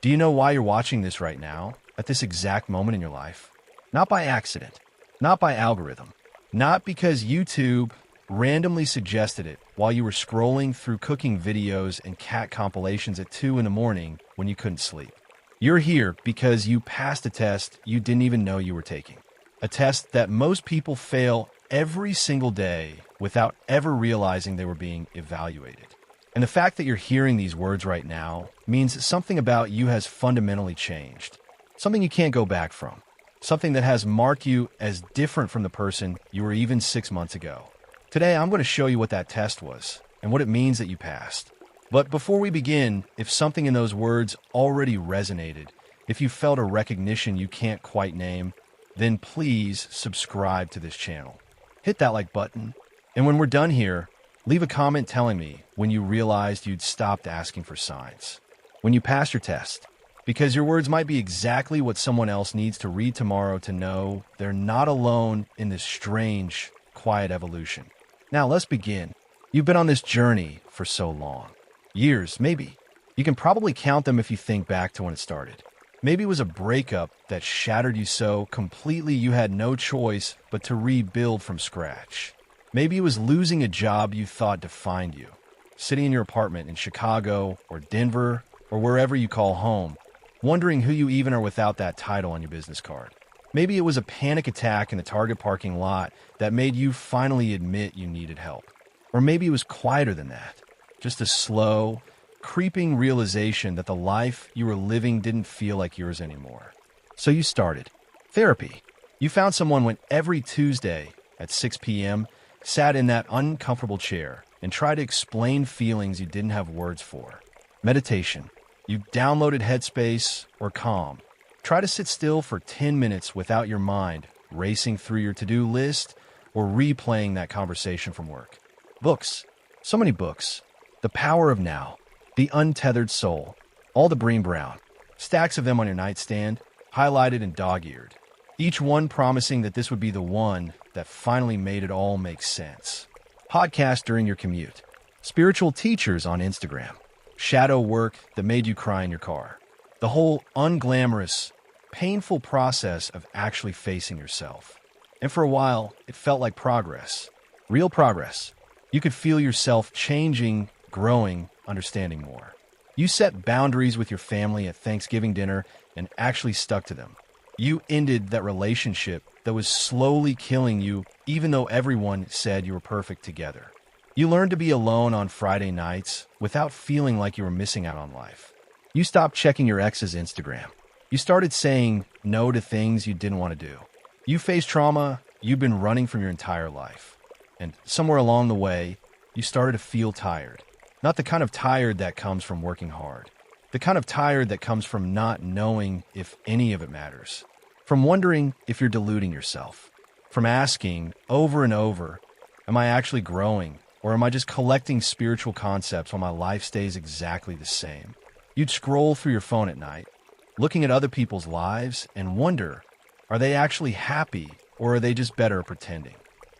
Do you know why you're watching this right now, at this exact moment in your life? Not by accident, not by algorithm, not because YouTube randomly suggested it while you were scrolling through cooking videos and cat compilations at 2 in the morning when you couldn't sleep. You're here because you passed a test you didn't even know you were taking. A test that most people fail every single day without ever realizing they were being evaluated. And the fact that you're hearing these words right now means something about you has fundamentally changed. Something you can't go back from. Something that has marked you as different from the person you were even 6 months ago. Today, I'm going to show you what that test was and what it means that you passed. But before we begin, if something in those words already resonated, if you felt a recognition you can't quite name, then please subscribe to this channel. Hit that like button. And when we're done here, leave a comment telling me when you realized you'd stopped asking for signs. When you passed your test. Because your words might be exactly what someone else needs to read tomorrow to know they're not alone in this strange, quiet evolution. Now let's begin. You've been on this journey for so long. Years, maybe. You can probably count them if you think back to when it started. Maybe it was a breakup that shattered you so completely you had no choice but to rebuild from scratch. Maybe it was losing a job you thought defined you. Sitting in your apartment in Chicago or Denver or wherever you call home, wondering who you even are without that title on your business card. Maybe it was a panic attack in the Target parking lot that made you finally admit you needed help. Or maybe it was quieter than that. Just a slow, creeping realization that the life you were living didn't feel like yours anymore. So you started. Therapy. You found someone went every Tuesday at 6 p.m., sat in that uncomfortable chair, and tried to explain feelings you didn't have words for. Meditation. You downloaded Headspace or Calm. Try to sit still for 10 minutes without your mind racing through your to-do list or replaying that conversation from work. Books. So many books. The Power of Now. The Untethered Soul. All the Brené Brown. Stacks of them on your nightstand, highlighted and dog-eared. Each one promising that this would be the one that finally made it all make sense. Podcast during your commute. Spiritual teachers on Instagram. Shadow work that made you cry in your car. The whole unglamorous, painful process of actually facing yourself. And for a while, it felt like progress. Real progress. You could feel yourself changing, growing, understanding more. You set boundaries with your family at Thanksgiving dinner and actually stuck to them. You ended that relationship that was slowly killing you, even though everyone said you were perfect together. You learned to be alone on Friday nights without feeling like you were missing out on life. You stopped checking your ex's Instagram. You started saying no to things you didn't want to do. You faced trauma you've been running from your entire life. And somewhere along the way, you started to feel tired. Not the kind of tired that comes from working hard. The kind of tired that comes from not knowing if any of it matters. From wondering if you're deluding yourself. From asking over and over, am I actually growing? Or am I just collecting spiritual concepts while my life stays exactly the same? You'd scroll through your phone at night, looking at other people's lives and wonder, are they actually happy or are they just better at pretending?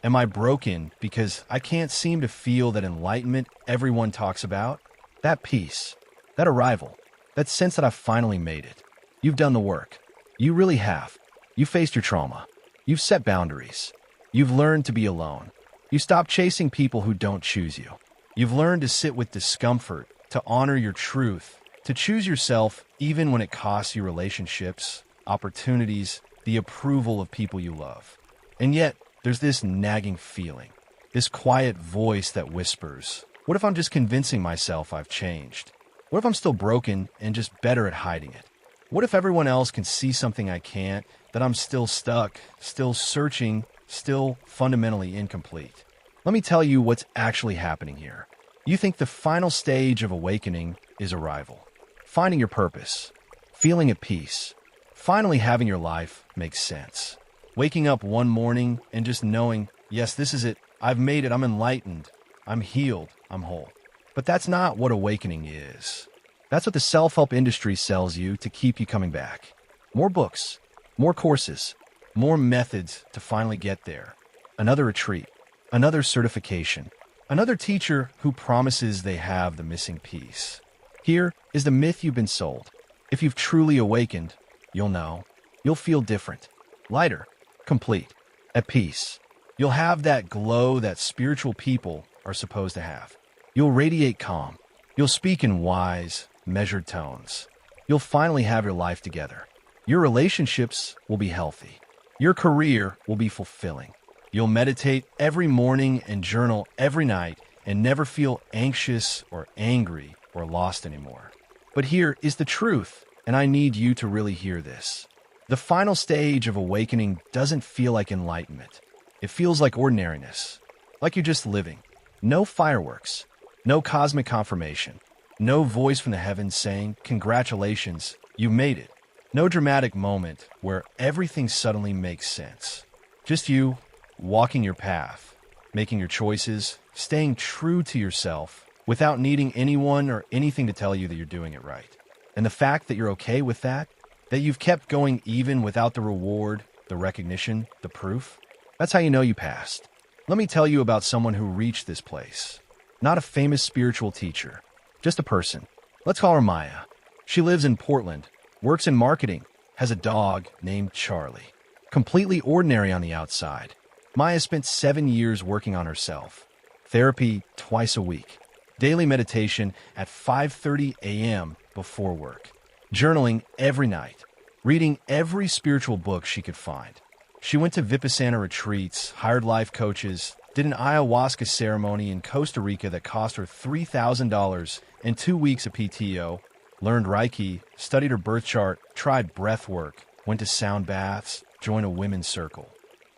Am I broken because I can't seem to feel that enlightenment everyone talks about? That peace, that arrival, that sense that I've finally made it. You've done the work. You really have. You faced your trauma. You've set boundaries. You've learned to be alone. You stop chasing people who don't choose you. You've learned to sit with discomfort, to honor your truth, to choose yourself even when it costs you relationships, opportunities, the approval of people you love. And yet, there's this nagging feeling, this quiet voice that whispers, what if I'm just convincing myself I've changed? What if I'm still broken and just better at hiding it? What if everyone else can see something I can't, that I'm still stuck, still searching, still fundamentally incomplete? Let me tell you what's actually happening here. You think the final stage of awakening is arrival. Finding your purpose. Feeling at peace. Finally having your life make sense. Waking up one morning and just knowing, yes, this is it. I've made it. I'm enlightened. I'm healed. I'm whole. But that's not what awakening is. That's what the self-help industry sells you to keep you coming back. More books. More courses. More methods to finally get there. Another retreat. Another certification. Another teacher who promises they have the missing piece. Here is the myth you've been sold. If you've truly awakened, you'll know. You'll feel different, lighter, complete, at peace. You'll have that glow that spiritual people are supposed to have. You'll radiate calm. You'll speak in wise, measured tones. You'll finally have your life together. Your relationships will be healthy. Your career will be fulfilling. You'll meditate every morning and journal every night and never feel anxious or angry or lost anymore. But here is the truth, and I need you to really hear this. The final stage of awakening doesn't feel like enlightenment. It feels like ordinariness, like you're just living. No fireworks, no cosmic confirmation, no voice from the heavens saying, "Congratulations, you made it." No dramatic moment where everything suddenly makes sense. Just you, walking your path, making your choices, staying true to yourself without needing anyone or anything to tell you that you're doing it right. And the fact that you're okay with that you've kept going even without the reward, the recognition, the proof, that's how you know you passed. Let me tell you about someone who reached this place. Not a famous spiritual teacher, just a person. Let's call her Maya. She lives in Portland, works in marketing, has a dog named Charlie. Completely ordinary on the outside. Maya spent 7 years working on herself. Therapy twice a week. Daily meditation at 5:30 a.m. before work. Journaling every night. Reading every spiritual book she could find. She went to Vipassana retreats, hired life coaches, did an ayahuasca ceremony in Costa Rica that cost her $3,000 and 2 weeks of PTO, learned Reiki, studied her birth chart, tried breath work, went to sound baths, joined a women's circle.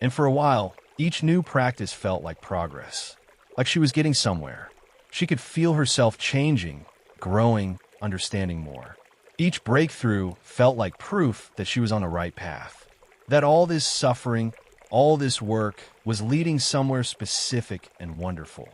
And for a while, each new practice felt like progress, like she was getting somewhere. She could feel herself changing, growing, understanding more. Each breakthrough felt like proof that she was on the right path, that all this suffering, all this work was leading somewhere specific and wonderful.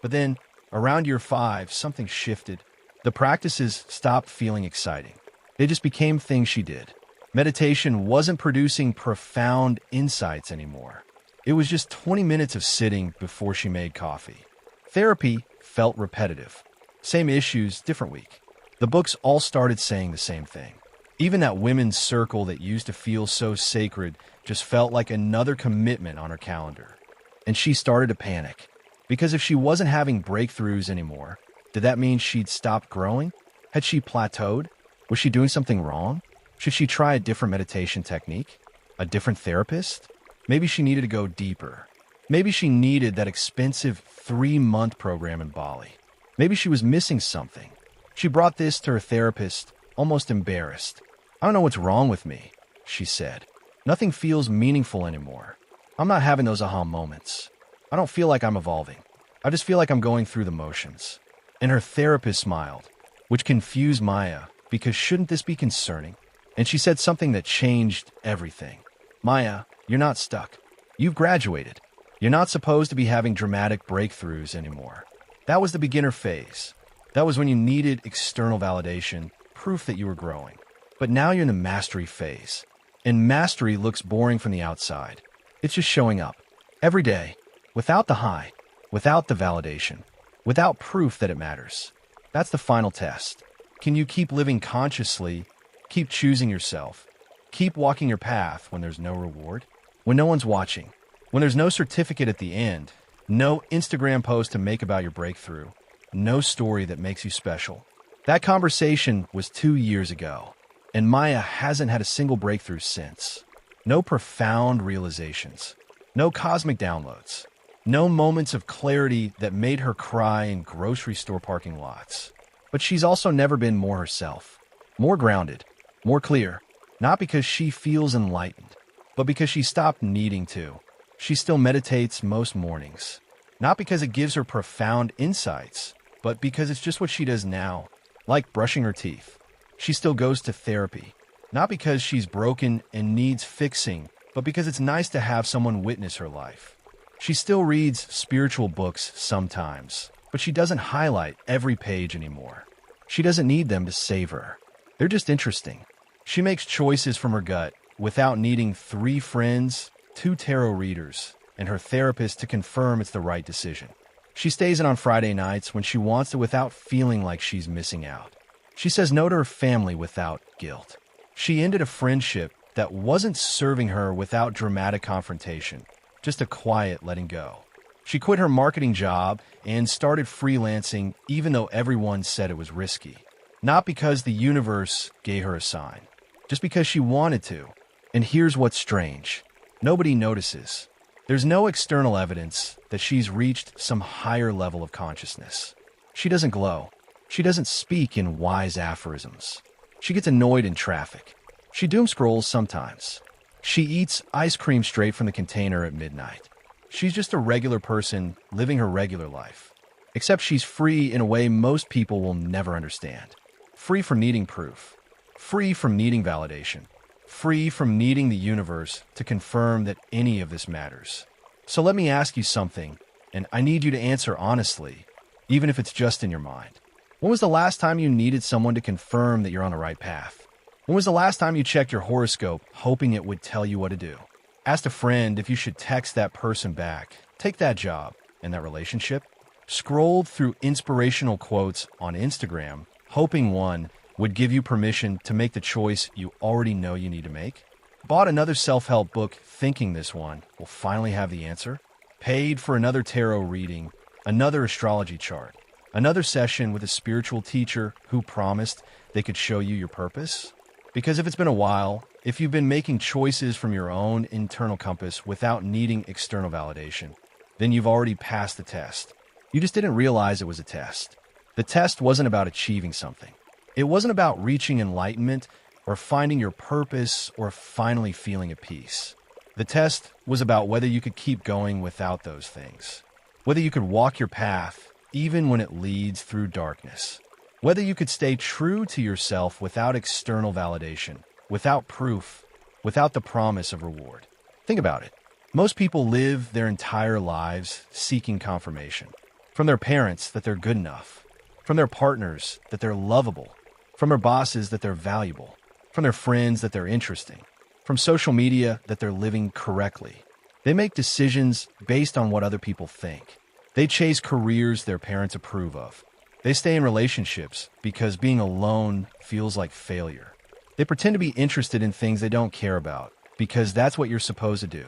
But then, around year 5, something shifted. The practices stopped feeling exciting. They just became things she did. Meditation wasn't producing profound insights anymore. It was just 20 minutes of sitting before she made coffee. Therapy felt repetitive. Same issues, different week. The books all started saying the same thing. Even that women's circle that used to feel so sacred just felt like another commitment on her calendar. And she started to panic. Because if she wasn't having breakthroughs anymore, did that mean she'd stopped growing? Had she plateaued? Was she doing something wrong? Should she try a different meditation technique? A different therapist? Maybe she needed to go deeper. Maybe she needed that expensive 3-month program in Bali. Maybe she was missing something. She brought this to her therapist, almost embarrassed. "I don't know what's wrong with me," she said. "Nothing feels meaningful anymore. I'm not having those aha moments. I don't feel like I'm evolving. I just feel like I'm going through the motions." And her therapist smiled, which confused Maya, because shouldn't this be concerning? And she said something that changed everything. "Maya, you're not stuck. You've graduated. You're not supposed to be having dramatic breakthroughs anymore. That was the beginner phase. That was when you needed external validation, proof that you were growing. But now you're in the mastery phase. And mastery looks boring from the outside. It's just showing up. Every day. Without the high. Without the validation. Without proof that it matters. That's the final test. Can you keep living consciously, keep choosing yourself, keep walking your path when there's no reward, when no one's watching, when there's no certificate at the end, no Instagram post to make about your breakthrough, no story that makes you special? That conversation was 2 years ago, and Maya hasn't had a single breakthrough since. No profound realizations, no cosmic downloads, no moments of clarity that made her cry in grocery store parking lots. But she's also never been more herself, more grounded, more clear, not because she feels enlightened, but because she stopped needing to. She still meditates most mornings, not because it gives her profound insights, but because it's just what she does now, like brushing her teeth. She still goes to therapy, not because she's broken and needs fixing, but because it's nice to have someone witness her life. She still reads spiritual books sometimes, but she doesn't highlight every page anymore. She doesn't need them to save her. They're just interesting. She makes choices from her gut without needing 3 friends, 2 tarot readers, and her therapist to confirm it's the right decision. She stays in on Friday nights when she wants to without feeling like she's missing out. She says no to her family without guilt. She ended a friendship that wasn't serving her without dramatic confrontation, just a quiet letting go. She quit her marketing job and started freelancing even though everyone said it was risky. Not because the universe gave her a sign, just because she wanted to. And here's what's strange. Nobody notices. There's no external evidence that she's reached some higher level of consciousness. She doesn't glow. She doesn't speak in wise aphorisms. She gets annoyed in traffic. She doom scrolls sometimes. She eats ice cream straight from the container at midnight. She's just a regular person living her regular life. Except she's free in a way most people will never understand. Free from needing proof. Free from needing validation. Free from needing the universe to confirm that any of this matters. So let me ask you something, and I need you to answer honestly, even if it's just in your mind. When was the last time you needed someone to confirm that you're on the right path? When was the last time you checked your horoscope hoping it would tell you what to do? Asked a friend if you should text that person back, take that job, and that relationship? Scrolled through inspirational quotes on Instagram, hoping one would give you permission to make the choice you already know you need to make? Bought another self-help book thinking this one will finally have the answer? Paid for another tarot reading, another astrology chart, another session with a spiritual teacher who promised they could show you your purpose? Because if it's been a while, if you've been making choices from your own internal compass without needing external validation, then you've already passed the test. You just didn't realize it was a test. The test wasn't about achieving something. It wasn't about reaching enlightenment or finding your purpose or finally feeling at peace. The test was about whether you could keep going without those things. Whether you could walk your path even when it leads through darkness. Whether you could stay true to yourself without external validation, without proof, without the promise of reward. Think about it. Most people live their entire lives seeking confirmation. From their parents that they're good enough. From their partners that they're lovable. From their bosses that they're valuable. From their friends that they're interesting. From social media that they're living correctly. They make decisions based on what other people think. They chase careers their parents approve of. They stay in relationships because being alone feels like failure. They pretend to be interested in things they don't care about because that's what you're supposed to do.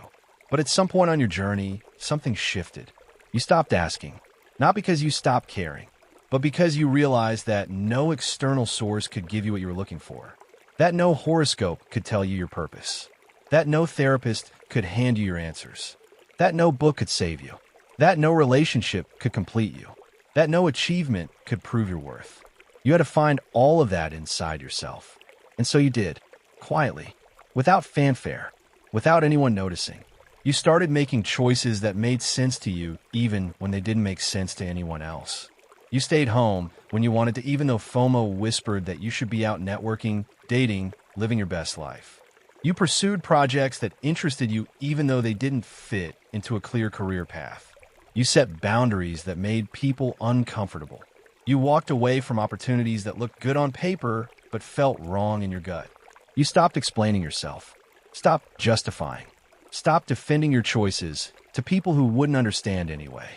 But at some point on your journey, something shifted. You stopped asking, not because you stopped caring, but because you realized that no external source could give you what you were looking for. That no horoscope could tell you your purpose. That no therapist could hand you your answers. That no book could save you. That no relationship could complete you. That no achievement could prove your worth. You had to find all of that inside yourself. And so you did, quietly, without fanfare, without anyone noticing. You started making choices that made sense to you even when they didn't make sense to anyone else. You stayed home when you wanted to, even though FOMO whispered that you should be out networking, dating, living your best life. You pursued projects that interested you even though they didn't fit into a clear career path. You set boundaries that made people uncomfortable. You walked away from opportunities that looked good on paper but felt wrong in your gut. You stopped explaining yourself. Stopped justifying. Stopped defending your choices to people who wouldn't understand anyway.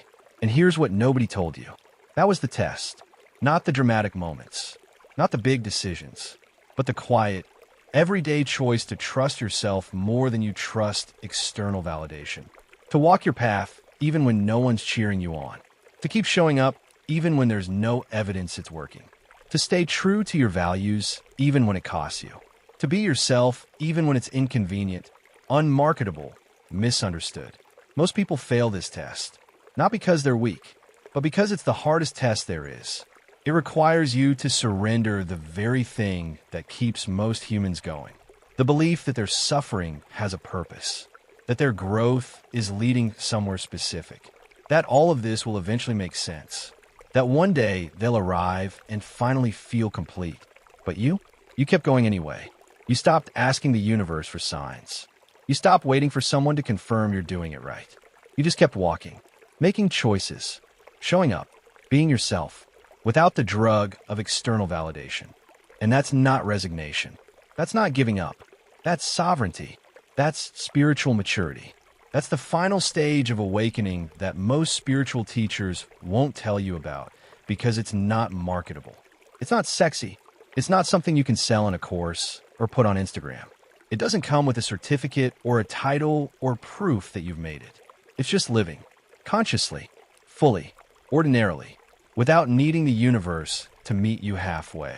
And here's what nobody told you. That was the test. Not the dramatic moments. Not the big decisions. But the quiet, everyday choice to trust yourself more than you trust external validation. To walk your path even when no one's cheering you on. To keep showing up even when there's no evidence it's working. To stay true to your values even when it costs you. To be yourself even when it's inconvenient, unmarketable, misunderstood. Most people fail this test, not because they're weak, but because it's the hardest test there is. It requires you to surrender the very thing that keeps most humans going. The belief that their suffering has a purpose. That their growth is leading somewhere specific. That all of this will eventually make sense. That one day they'll arrive and finally feel complete. But you kept going anyway. You stopped asking the universe for signs. You stopped waiting for someone to confirm you're doing it right. You just kept walking, making choices, showing up, being yourself, without the drug of external validation. And that's not resignation. That's not giving up. That's sovereignty. That's spiritual maturity. That's the final stage of awakening that most spiritual teachers won't tell you about because it's not marketable. It's not sexy. It's not something you can sell in a course or put on Instagram. It doesn't come with a certificate or a title or proof that you've made it. It's just living, consciously, fully, ordinarily, without needing the universe to meet you halfway,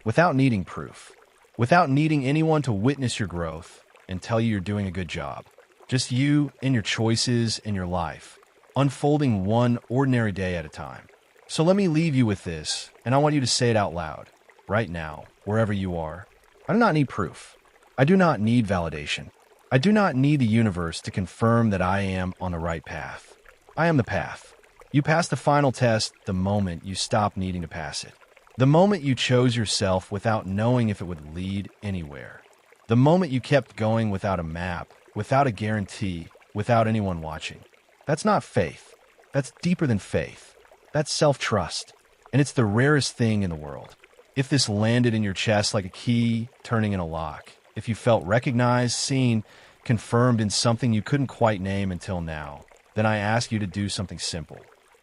without needing proof, without needing anyone to witness your growth and tell you you're doing a good job. Just you and your choices and your life, unfolding one ordinary day at a time. So let me leave you with this, and I want you to say it out loud, right now, wherever you are. I do not need proof. I do not need validation. I do not need the universe to confirm that I am on the right path. I am the path. You passed the final test the moment you stopped needing to pass it. The moment you chose yourself without knowing if it would lead anywhere. The moment you kept going without a map, without a guarantee, without anyone watching. That's not faith. That's deeper than faith. That's self-trust. And it's the rarest thing in the world. If this landed in your chest like a key turning in a lock, if you felt recognized, seen, confirmed in something you couldn't quite name until now, then I ask you to do something simple.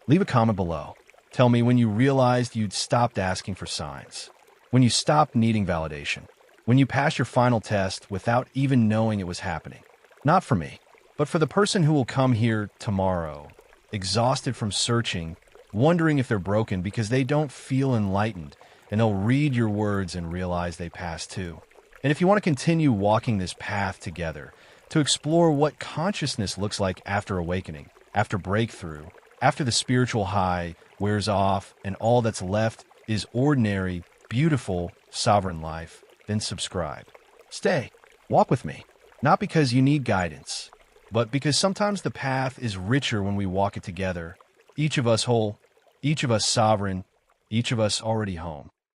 Leave a comment below. Tell me when you realized you'd stopped asking for signs, when you stopped needing validation, when you passed your final test without even knowing it was happening. Not for me, but for the person who will come here tomorrow, exhausted from searching, wondering if they're broken because they don't feel enlightened, and they'll read your words and realize they passed too. And if you want to continue walking this path together, to explore what consciousness looks like after awakening, after breakthrough, after the spiritual high wears off and all that's left is ordinary, beautiful, sovereign life, then subscribe. Stay. Walk with me. Not because you need guidance, but because sometimes the path is richer when we walk it together. Each of us whole, each of us sovereign, each of us already home.